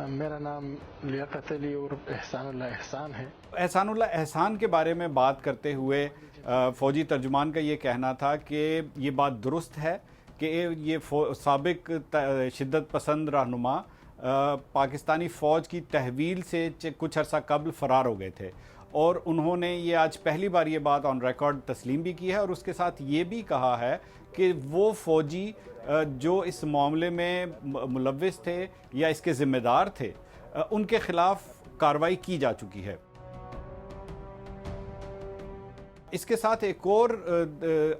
मेरा नाम लियाकत अली और एहसानुल्लाह एहसान है। एहसानुल्लाह एहसान के बारे में बात करते हुए फ़ौजी तर्जुमान का ये कहना था कि ये बात दुरुस्त है कि ये साबिक शिद्दत पसंद रहनुमा पाकिस्तानी फ़ौज की तहवील से कुछ अरसा कबल फ़रार हो गए थे और उन्होंने ये आज पहली बार ये बात ऑन रिकॉर्ड तस्लीम भी की है और उसके साथ ये भी कहा है कि वो फ़ौजी जो इस मामले में मुलव्विस थे या इसके ज़िम्मेदार थे उनके ख़िलाफ़ कार्रवाई की जा चुकी है। इसके साथ एक और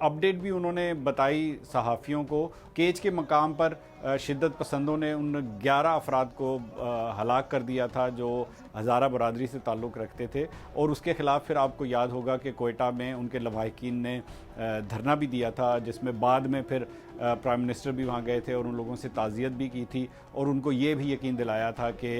अपडेट भी उन्होंने बताई सहाफ़ियों को। केज के मकाम पर शिद्दत पसंदों ने उन 11 अफराद को हलाक कर दिया था जो हज़ारा बरादरी से ताल्लुक़ रखते थे और उसके ख़िलाफ़ फिर आपको याद होगा कि कोयटा में उनके लवाहिकीन ने धरना भी दिया था, जिसमें बाद में फिर प्राइम मिनिस्टर भी वहाँ गए थे और उन लोगों से ताज़ियत भी की थी और उनको ये भी यकीन दिलाया था कि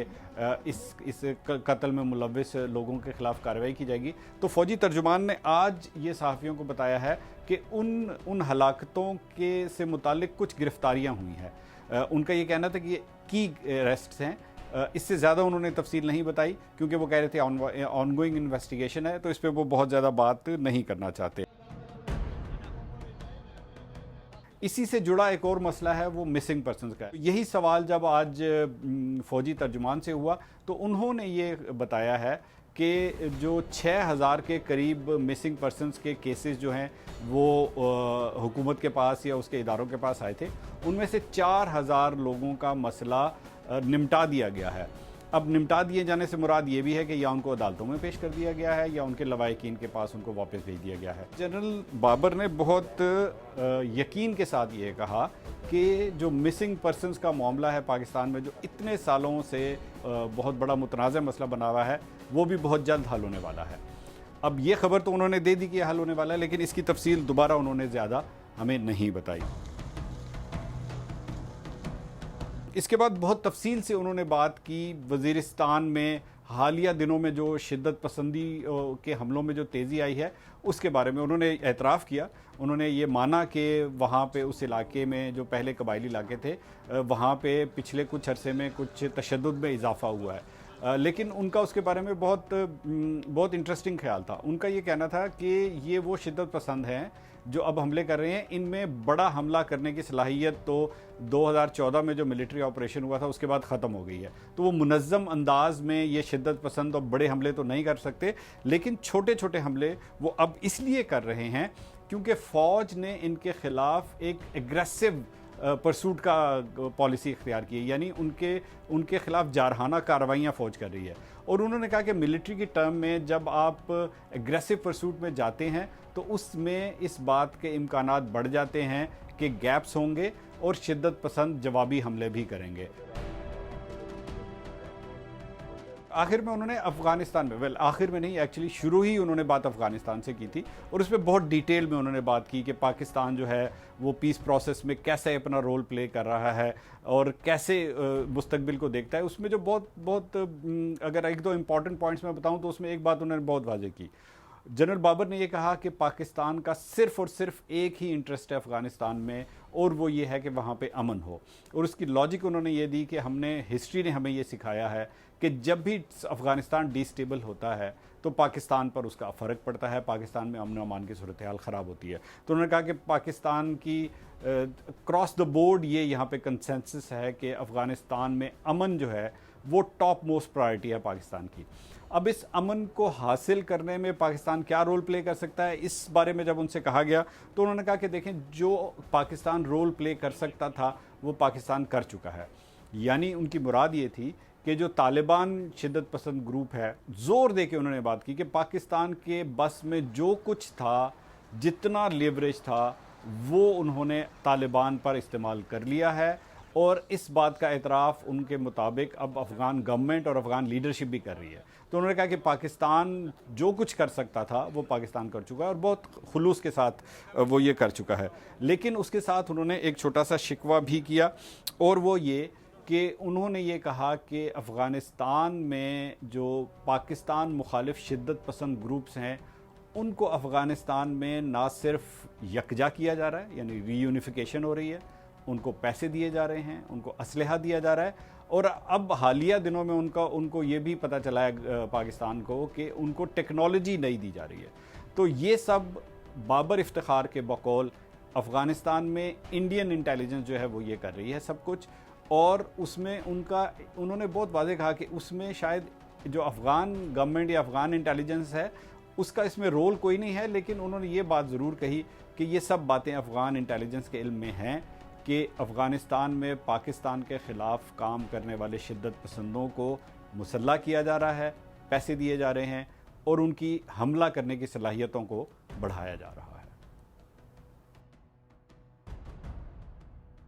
इस कत्ल में मुलव्विस लोगों के ख़िलाफ़ कार्रवाई की जाएगी। तो फ़ौजी तर्जुमान ने आज ये सहाफ़ियों को बताया है कि उन हलाकतों के से मुतालिक कुछ गिरफ़्तारियाँ हुई हैं। उनका ये कहना था कि ये की अरेस्ट्स हैं। इससे ज़्यादा उन्होंने तफसील नहीं बताई क्योंकि वो कह रहे थे ऑनगोइंग इन्वेस्टिगेशन है, तो इस पर वो बहुत ज़्यादा बात नहीं करना चाहते। इसी से जुड़ा एक और मसला है वो मिसिंग पर्सनस का। यही सवाल जब आज फ़ौजी तर्जुमान से हुआ तो उन्होंने ये बताया है कि जो 6000 के करीब मिसिंग पर्सनस के केसेस जो हैं वो हुकूमत के पास या उसके इदारों के पास आए थे, उनमें से 4000 लोगों का मसला निपटा दिया गया है। अब निपटा दिए जाने से मुराद ये भी है कि या उनको अदालतों में पेश कर दिया गया है या उनके लवाहिकीन के पास उनको वापस भेज दिया गया है। जनरल बाबर ने बहुत यकीन के साथ ये कहा कि जो मिसिंग पर्सनस का मामला है पाकिस्तान में, जो इतने सालों से बहुत बड़ा मुतनाज़ मसला बना हुआ है, वो भी बहुत जल्द हल होने वाला है। अब ये खबर तो उन्होंने दे दी कि हल होने वाला है, लेकिन इसकी तफसील दोबारा उन्होंने ज़्यादा हमें नहीं बताई। इसके बाद बहुत तफसील से उन्होंने बात की वज़ीरिस्तान में हालिया दिनों में जो शिद्दत पसंदी के हमलों में जो तेज़ी आई है उसके बारे में उन्होंने एतराफ़ किया। उन्होंने ये माना कि वहाँ पे उस इलाके में जो पहले कबायली इलाके थे वहाँ पे पिछले कुछ अरसे में कुछ तशद्दुद में इजाफ़ा हुआ है, लेकिन उनका उसके बारे में बहुत इंटरेस्टिंग ख्याल था। उनका ये कहना था कि ये वो शिद्दत पसंद हैं जो अब हमले कर रहे हैं, इनमें बड़ा हमला करने की सलाहियत तो 2014 में जो मिलिट्री ऑपरेशन हुआ था उसके बाद ख़त्म हो गई है। तो वो मुनज़्ज़म अंदाज में ये शिद्दत पसंद और बड़े हमले तो नहीं कर सकते, लेकिन छोटे छोटे हमले वो अब इसलिए कर रहे हैं क्योंकि फ़ौज ने इनके ख़िलाफ़ एक एग्रेसिव परसूट का पॉलिसी इख्तियार की है, यानी उनके ख़िलाफ़ जारहाना कार्रवाइयाँ फ़ौज कर रही है। और उन्होंने कहा कि मिलिट्री की टर्म में जब आप एग्रेसिव परसूट में जाते हैं तो उसमें इस बात के इम्कानात बढ़ जाते हैं कि गैप्स होंगे और शिद्दत पसंद जवाबी हमले भी करेंगे। आखिर में उन्होंने अफ़गानिस्तान में आखिर में नहीं, एक्चुअली शुरू ही उन्होंने बात अफ़गानिस्तान से की थी और उसमें बहुत डिटेल में उन्होंने बात की कि पाकिस्तान जो है वो पीस प्रोसेस में कैसे अपना रोल प्ले कर रहा है और कैसे मुस्तकबिल को देखता है। उसमें जो बहुत अगर एक दो इम्पॉर्टेंट पॉइंट्स मैं बताऊं तो उसमें एक बात उन्होंने बहुत वाज़ेह की। जनरल बाबर ने यह कहा कि पाकिस्तान का सिर्फ़ और सिर्फ एक ही इंटरेस्ट है अफ़गानिस्तान में और वो ये है कि वहाँ पे अमन हो। और उसकी लॉजिक उन्होंने ये दी कि हिस्ट्री ने हमें ये सिखाया है कि जब भी अफ़गानिस्तान डिस्टेबल होता है तो पाकिस्तान पर उसका फ़र्क पड़ता है, पाकिस्तान में अमन अमान की सूरत हाल ख़राब होती है। तो उन्होंने कहा कि पाकिस्तान की क्रॉस द बोर्ड ये यहाँ पे कंसेंसस है कि अफ़गानिस्तान में अमन जो है वो टॉप मोस्ट प्रायोरिटी है पाकिस्तान की। अब इस अमन को हासिल करने में पाकिस्तान क्या रोल प्ले कर सकता है, इस बारे में जब उनसे कहा गया तो उन्होंने कहा कि देखें, जो पाकिस्तान रोल प्ले कर सकता था वो पाकिस्तान कर चुका है। यानी उनकी मुराद ये थी कि जो तालिबान शिद्दत पसंद ग्रुप है, ज़ोर दे के उन्होंने बात की कि पाकिस्तान के बस में जो कुछ था, जितना लेवरेज था, वो उन्होंने तालिबान पर इस्तेमाल कर लिया है और इस बात का एतराफ़ उनके मुताबिक अब अफ़गान गवर्नमेंट और अफ़गान लीडरशिप भी कर रही है। तो उन्होंने कहा कि पाकिस्तान जो कुछ कर सकता था वो पाकिस्तान कर चुका है और बहुत खुलूस के साथ वो ये कर चुका है। लेकिन उसके साथ उन्होंने एक छोटा सा शिकवा भी किया और वो ये कि उन्होंने ये कहा कि अफ़गानिस्तान में जो पाकिस्तान मुखालिफ शिद्दत पसंद ग्रुप्स हैं उनको अफ़गानिस्तान में ना सिर्फ यकजा किया जा रहा है, यानी रीयूनिफिकेशन हो रही है, उनको पैसे दिए जा रहे हैं, उनको असलहा दिया जा रहा है और अब हालिया दिनों में उनको ये भी पता चला है पाकिस्तान को कि उनको टेक्नोलॉजी नहीं दी जा रही है। तो ये सब बाबर इफ्तिखार के बकौल अफ़गानिस्तान में इंडियन इंटेलिजेंस जो है वो ये कर रही है सब कुछ, और उसमें उन्होंने बहुत वाज़ेह कहा कि उसमें शायद जो अफ़गान गवर्नमेंट या अफ़गान इंटेलिजेंस है उसका इसमें रोल कोई नहीं है, लेकिन उन्होंने ये बात ज़रूर कही कि ये सब बातें अफ़गान इंटेलिजेंस के इल्म में हैं कि अफ़गानिस्तान में पाकिस्तान के ख़िलाफ़ काम करने वाले शिद्दत पसंदों को मुसल्ला किया जा रहा है, पैसे दिए जा रहे हैं और उनकी हमला करने की सलाहियतों को बढ़ाया जा रहा है।